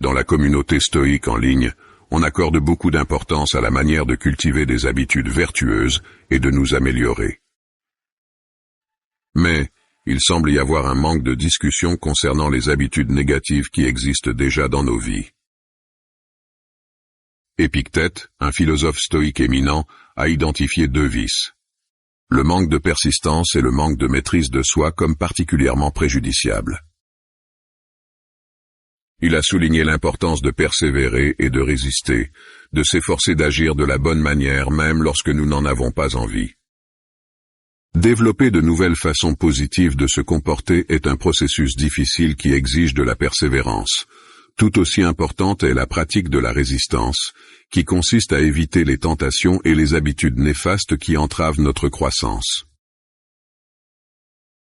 Dans la communauté stoïque en ligne, on accorde beaucoup d'importance à la manière de cultiver des habitudes vertueuses et de nous améliorer. Mais, il semble y avoir un manque de discussion concernant les habitudes négatives qui existent déjà dans nos vies. Épictète, un philosophe stoïque éminent, a identifié 2 vices. Le manque de persistance et le manque de maîtrise de soi comme particulièrement préjudiciables. Il a souligné l'importance de persévérer et de résister, de s'efforcer d'agir de la bonne manière même lorsque nous n'en avons pas envie. Développer de nouvelles façons positives de se comporter est un processus difficile qui exige de la persévérance. Tout aussi importante est la pratique de la résistance, qui consiste à éviter les tentations et les habitudes néfastes qui entravent notre croissance.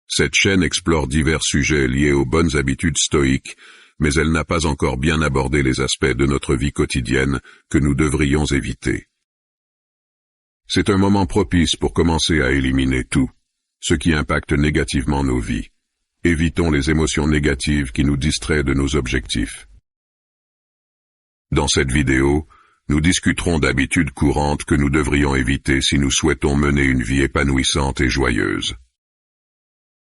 Cette chaîne explore divers sujets liés aux bonnes habitudes stoïques, mais elle n'a pas encore bien abordé les aspects de notre vie quotidienne que nous devrions éviter. C'est un moment propice pour commencer à éliminer tout, ce qui impacte négativement nos vies. Évitons les émotions négatives qui nous distraient de nos objectifs. Dans cette vidéo, nous discuterons d'habitudes courantes que nous devrions éviter si nous souhaitons mener une vie épanouissante et joyeuse.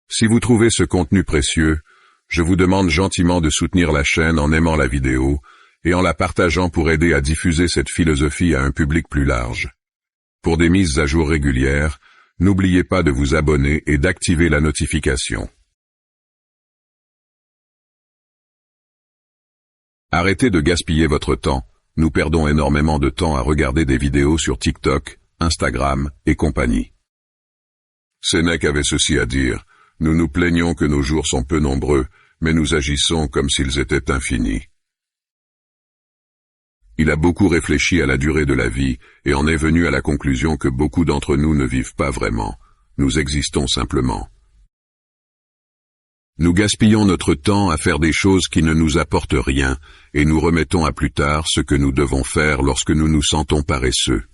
Si vous trouvez ce contenu précieux, je vous demande gentiment de soutenir la chaîne en aimant la vidéo et en la partageant pour aider à diffuser cette philosophie à un public plus large. Pour des mises à jour régulières, n'oubliez pas de vous abonner et d'activer la notification. Arrêtez de gaspiller votre temps, nous perdons énormément de temps à regarder des vidéos sur TikTok, Instagram et compagnie. Sénèque avait ceci à dire, nous nous plaignons que nos jours sont peu nombreux, mais nous agissons comme s'ils étaient infinis. Il a beaucoup réfléchi à la durée de la vie et en est venu à la conclusion que beaucoup d'entre nous ne vivent pas vraiment, nous existons simplement. Nous gaspillons notre temps à faire des choses qui ne nous apportent rien et nous remettons à plus tard ce que nous devons faire lorsque nous nous sentons paresseux.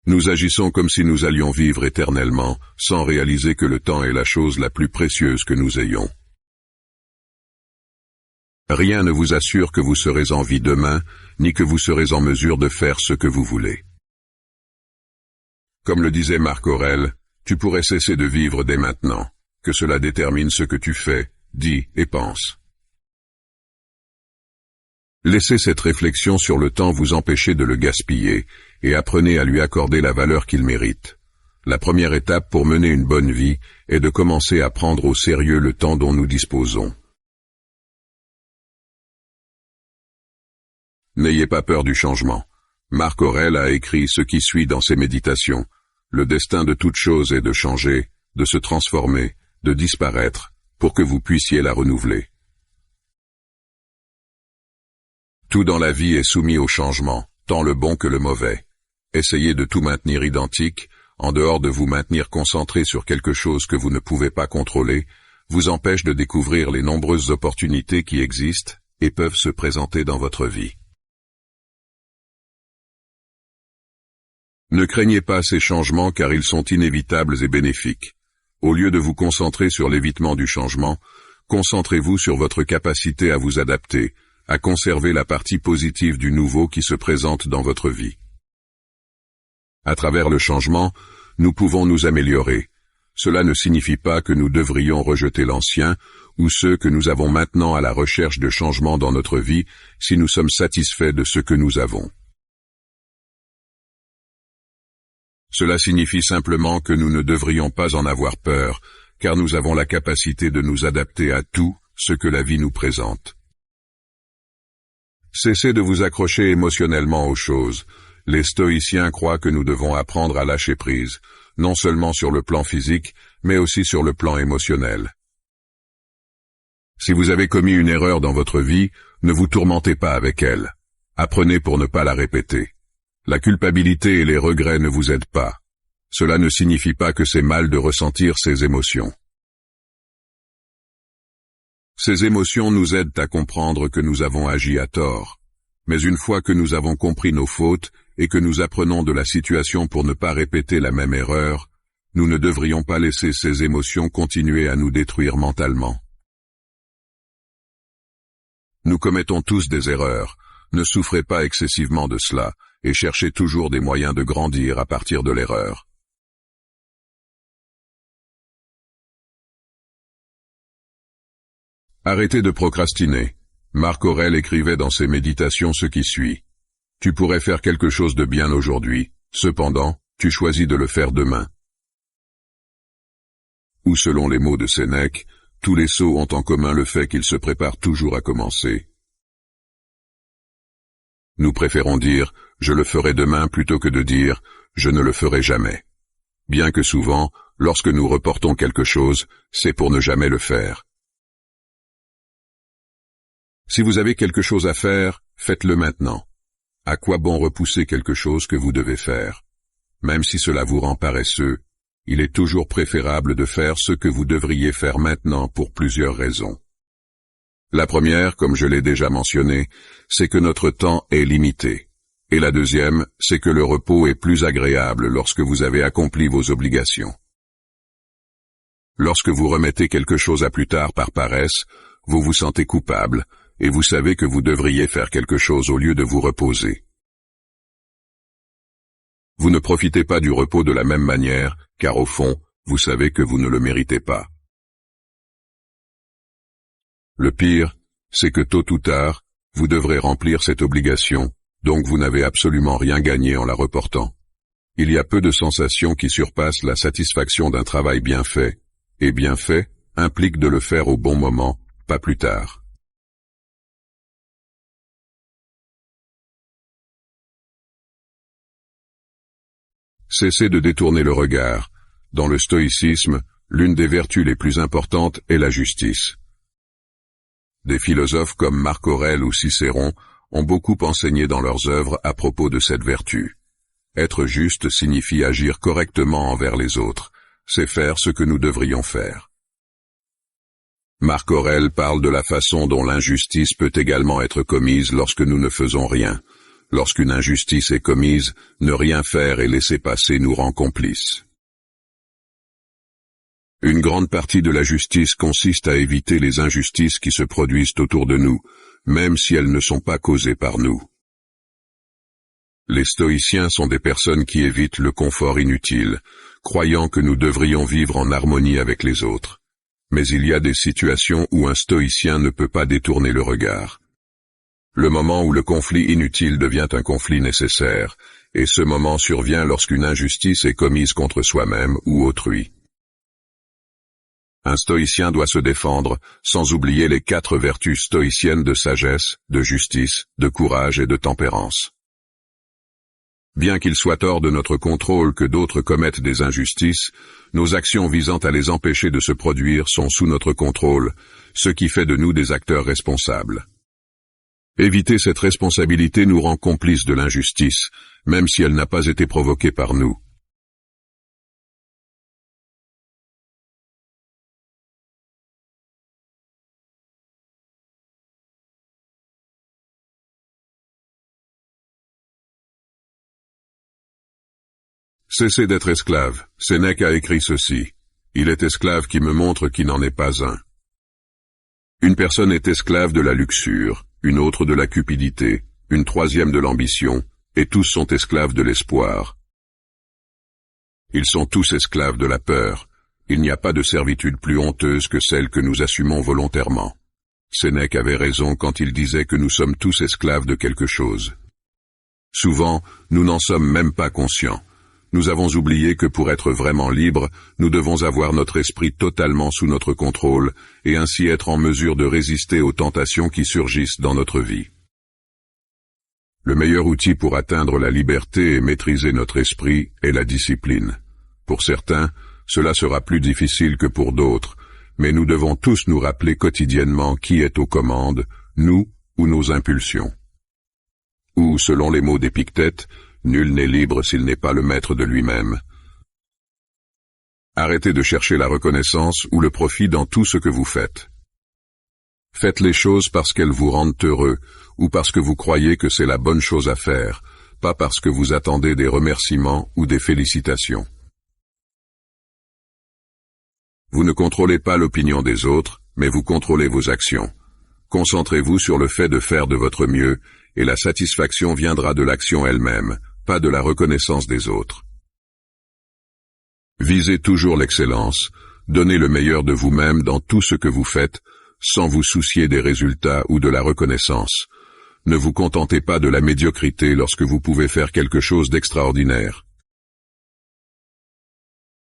Nous agissons comme si nous allions vivre éternellement, sans réaliser que le temps est la chose la plus précieuse que nous ayons. Rien ne vous assure que vous serez en vie demain, ni que vous serez en mesure de faire ce que vous voulez. Comme le disait Marc Aurèle, tu pourrais cesser de vivre dès maintenant, que cela détermine ce que tu fais, dis et penses. Laissez cette réflexion sur le temps vous empêcher de le gaspiller, et apprenez à lui accorder la valeur qu'il mérite. La première étape pour mener une bonne vie est de commencer à prendre au sérieux le temps dont nous disposons. N'ayez pas peur du changement. Marc Aurèle a écrit ce qui suit dans ses méditations. Le destin de toute chose est de changer, de se transformer, de disparaître, pour que vous puissiez la renouveler. Tout dans la vie est soumis au changement, tant le bon que le mauvais. Essayez de tout maintenir identique, en dehors de vous maintenir concentré sur quelque chose que vous ne pouvez pas contrôler, vous empêche de découvrir les nombreuses opportunités qui existent et peuvent se présenter dans votre vie. Ne craignez pas ces changements car ils sont inévitables et bénéfiques. Au lieu de vous concentrer sur l'évitement du changement, concentrez-vous sur votre capacité à vous adapter, à conserver la partie positive du nouveau qui se présente dans votre vie. À travers le changement, nous pouvons nous améliorer. Cela ne signifie pas que nous devrions rejeter l'ancien ou ceux que nous avons maintenant à la recherche de changements dans notre vie si nous sommes satisfaits de ce que nous avons. Cela signifie simplement que nous ne devrions pas en avoir peur, car nous avons la capacité de nous adapter à tout ce que la vie nous présente. Cessez de vous accrocher émotionnellement aux choses. Les stoïciens croient que nous devons apprendre à lâcher prise, non seulement sur le plan physique, mais aussi sur le plan émotionnel. Si vous avez commis une erreur dans votre vie, ne vous tourmentez pas avec elle. Apprenez pour ne pas la répéter. La culpabilité et les regrets ne vous aident pas. Cela ne signifie pas que c'est mal de ressentir ces émotions. Ces émotions nous aident à comprendre que nous avons agi à tort. Mais une fois que nous avons compris nos fautes et que nous apprenons de la situation pour ne pas répéter la même erreur, nous ne devrions pas laisser ces émotions continuer à nous détruire mentalement. Nous commettons tous des erreurs. Ne souffrez pas excessivement de cela, et cherchez toujours des moyens de grandir à partir de l'erreur. Arrêtez de procrastiner. Marc Aurèle écrivait dans ses méditations ce qui suit. Tu pourrais faire quelque chose de bien aujourd'hui, cependant, tu choisis de le faire demain. Ou selon les mots de Sénèque, tous les sots ont en commun le fait qu'ils se préparent toujours à commencer. Nous préférons dire « je le ferai demain » plutôt que de dire « je ne le ferai jamais ». Bien que souvent, lorsque nous reportons quelque chose, c'est pour ne jamais le faire. Si vous avez quelque chose à faire, faites-le maintenant. À quoi bon repousser quelque chose que vous devez faire? Même si cela vous rend paresseux, il est toujours préférable de faire ce que vous devriez faire maintenant pour plusieurs raisons. La première, comme je l'ai déjà mentionné, c'est que notre temps est limité. Et la deuxième, c'est que le repos est plus agréable lorsque vous avez accompli vos obligations. Lorsque vous remettez quelque chose à plus tard par paresse, vous vous sentez coupable, et vous savez que vous devriez faire quelque chose au lieu de vous reposer. Vous ne profitez pas du repos de la même manière, car au fond, vous savez que vous ne le méritez pas. Le pire, c'est que tôt ou tard, vous devrez remplir cette obligation, donc vous n'avez absolument rien gagné en la reportant. Il y a peu de sensations qui surpassent la satisfaction d'un travail bien fait, et bien fait implique de le faire au bon moment, pas plus tard. Cessez de détourner le regard. Dans le stoïcisme, l'une des vertus les plus importantes est la justice. Des philosophes comme Marc Aurèle ou Cicéron ont beaucoup enseigné dans leurs œuvres à propos de cette vertu. Être juste signifie agir correctement envers les autres, c'est faire ce que nous devrions faire. Marc Aurèle parle de la façon dont l'injustice peut également être commise lorsque nous ne faisons rien. Lorsqu'une injustice est commise, ne rien faire et laisser passer nous rend complices. Une grande partie de la justice consiste à éviter les injustices qui se produisent autour de nous, même si elles ne sont pas causées par nous. Les stoïciens sont des personnes qui évitent le confort inutile, croyant que nous devrions vivre en harmonie avec les autres. Mais il y a des situations où un stoïcien ne peut pas détourner le regard. Le moment où le conflit inutile devient un conflit nécessaire, et ce moment survient lorsqu'une injustice est commise contre soi-même ou autrui. Un stoïcien doit se défendre, sans oublier les 4 vertus stoïciennes de sagesse, de justice, de courage et de tempérance. Bien qu'il soit hors de notre contrôle que d'autres commettent des injustices, nos actions visant à les empêcher de se produire sont sous notre contrôle, ce qui fait de nous des acteurs responsables. Éviter cette responsabilité nous rend complices de l'injustice, même si elle n'a pas été provoquée par nous. Cessez d'être esclave. Sénèque a écrit ceci. Il est esclave qui me montre qu'il n'en est pas un. Une personne est esclave de la luxure, une autre de la cupidité, une troisième de l'ambition, et tous sont esclaves de l'espoir. Ils sont tous esclaves de la peur. Il n'y a pas de servitude plus honteuse que celle que nous assumons volontairement. Sénèque avait raison quand il disait que nous sommes tous esclaves de quelque chose. Souvent, nous n'en sommes même pas conscients. Nous avons oublié que pour être vraiment libres, nous devons avoir notre esprit totalement sous notre contrôle et ainsi être en mesure de résister aux tentations qui surgissent dans notre vie. Le meilleur outil pour atteindre la liberté et maîtriser notre esprit est la discipline. Pour certains, cela sera plus difficile que pour d'autres, mais nous devons tous nous rappeler quotidiennement qui est aux commandes, nous ou nos impulsions. Ou, selon les mots d'Épictète, nul n'est libre s'il n'est pas le maître de lui-même. Arrêtez de chercher la reconnaissance ou le profit dans tout ce que vous faites. Faites les choses parce qu'elles vous rendent heureux, ou parce que vous croyez que c'est la bonne chose à faire, pas parce que vous attendez des remerciements ou des félicitations. Vous ne contrôlez pas l'opinion des autres, mais vous contrôlez vos actions. Concentrez-vous sur le fait de faire de votre mieux, et la satisfaction viendra de l'action elle-même, pas de la reconnaissance des autres. Visez toujours l'excellence, donnez le meilleur de vous-même dans tout ce que vous faites, sans vous soucier des résultats ou de la reconnaissance. Ne vous contentez pas de la médiocrité lorsque vous pouvez faire quelque chose d'extraordinaire.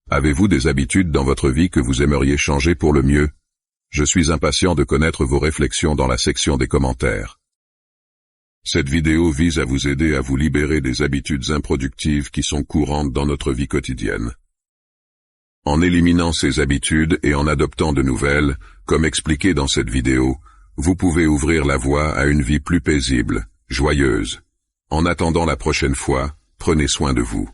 Avez-vous des habitudes dans votre vie que vous aimeriez changer pour le mieux? Je suis impatient de connaître vos réflexions dans la section des commentaires. Cette vidéo vise à vous aider à vous libérer des habitudes improductives qui sont courantes dans notre vie quotidienne. En éliminant ces habitudes et en adoptant de nouvelles, comme expliqué dans cette vidéo, vous pouvez ouvrir la voie à une vie plus paisible, joyeuse. En attendant la prochaine fois, prenez soin de vous.